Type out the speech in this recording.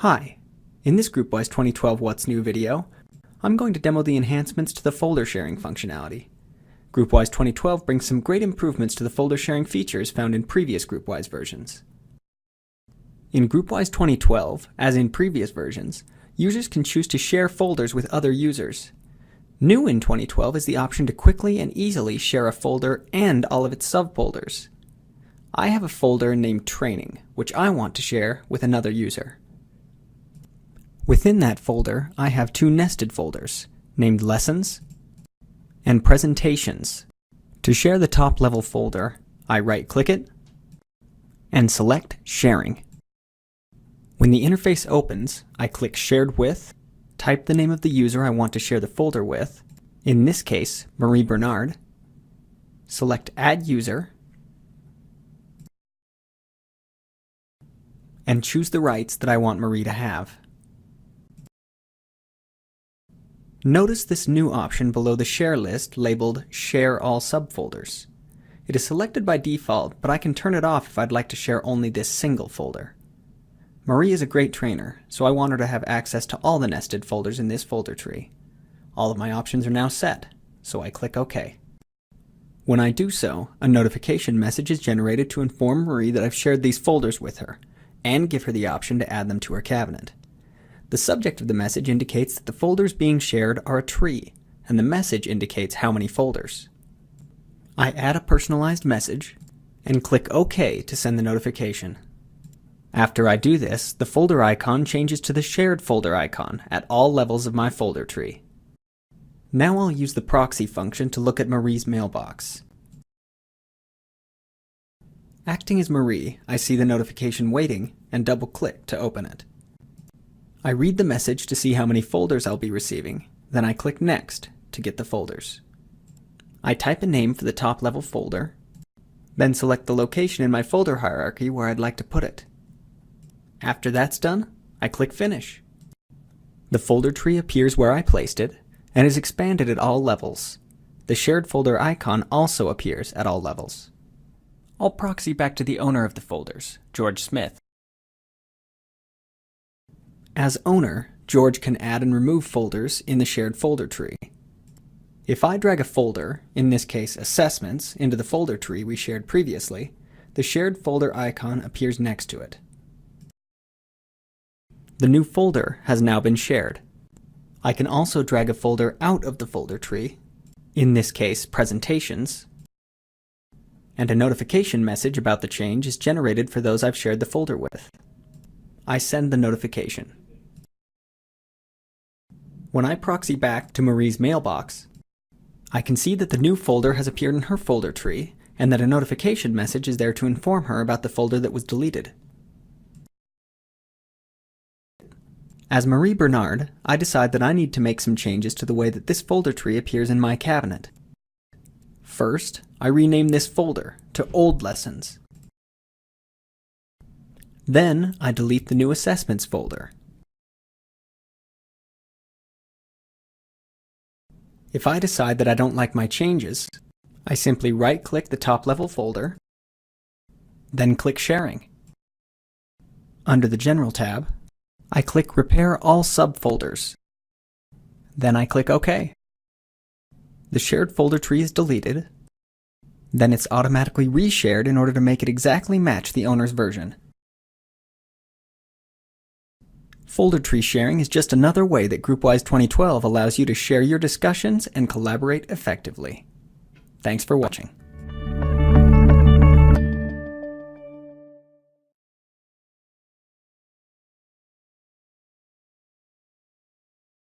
Hi, in this GroupWise 2012 What's New video, I'm going to demo the enhancements to the folder sharing functionality. GroupWise 2012 brings some great improvements to the folder sharing features found in previous GroupWise versions. In GroupWise 2012, as in previous versions, users can choose to share folders with other users. New in 2012 is the option to quickly and easily share a folder and all of its subfolders. I have a folder named Training, which I want to share with another user. Within that folder, I have two nested folders, named Lessons and Presentations. To share the top-level folder, I right-click it and select Sharing. When the interface opens, I click Shared With, type the name of the user I want to share the folder with, in this case, Marie Bernard, select Add User, and choose the rights that I want Marie to have. Notice this new option below the Share list labeled Share All Subfolders. It is selected by default, but I can turn it off if I'd like to share only this single folder. Marie is a great trainer, so I want her to have access to all the nested folders in this folder tree. All of my options are now set, so I click OK. When I do so, a notification message is generated to inform Marie that I've shared these folders with her, and give her the option to add them to her cabinet. The subject of the message indicates that the folders being shared are a tree, and the message indicates how many folders. I add a personalized message, and click OK to send the notification. After I do this, the folder icon changes to the shared folder icon at all levels of my folder tree. Now I'll use the Proxy function to look at Marie's mailbox. Acting as Marie, I see the notification waiting and double-click to open it. I read the message to see how many folders I'll be receiving, then I click Next to get the folders. I type a name for the top-level folder, then select the location in my folder hierarchy where I'd like to put it. After that's done, I click Finish. The folder tree appears where I placed it and is expanded at all levels. The shared folder icon also appears at all levels. I'll proxy back to the owner of the folders, George Smith. As owner, George can add and remove folders in the shared folder tree. If I drag a folder, in this case Assessments, into the folder tree we shared previously, the shared folder icon appears next to it. The new folder has now been shared. I can also drag a folder out of the folder tree, in this case Presentations, and a notification message about the change is generated for those I've shared the folder with. I send the notification. When I proxy back to Marie's mailbox, I can see that the new folder has appeared in her folder tree and that a notification message is there to inform her about the folder that was deleted. As Marie Bernard, I decide that I need to make some changes to the way that this folder tree appears in my cabinet. First, I rename this folder to Old Lessons. Then, I delete the new Assessments folder. If I decide that I don't like my changes, I simply right-click the top-level folder, then click Sharing. Under the General tab, I click Repair All Subfolders. Then I click OK. The shared folder tree is deleted. Then it's automatically reshared in order to make it exactly match the owner's version. Folder tree sharing is just another way that GroupWise 2012 allows you to share your discussions and collaborate effectively. Thanks for watching.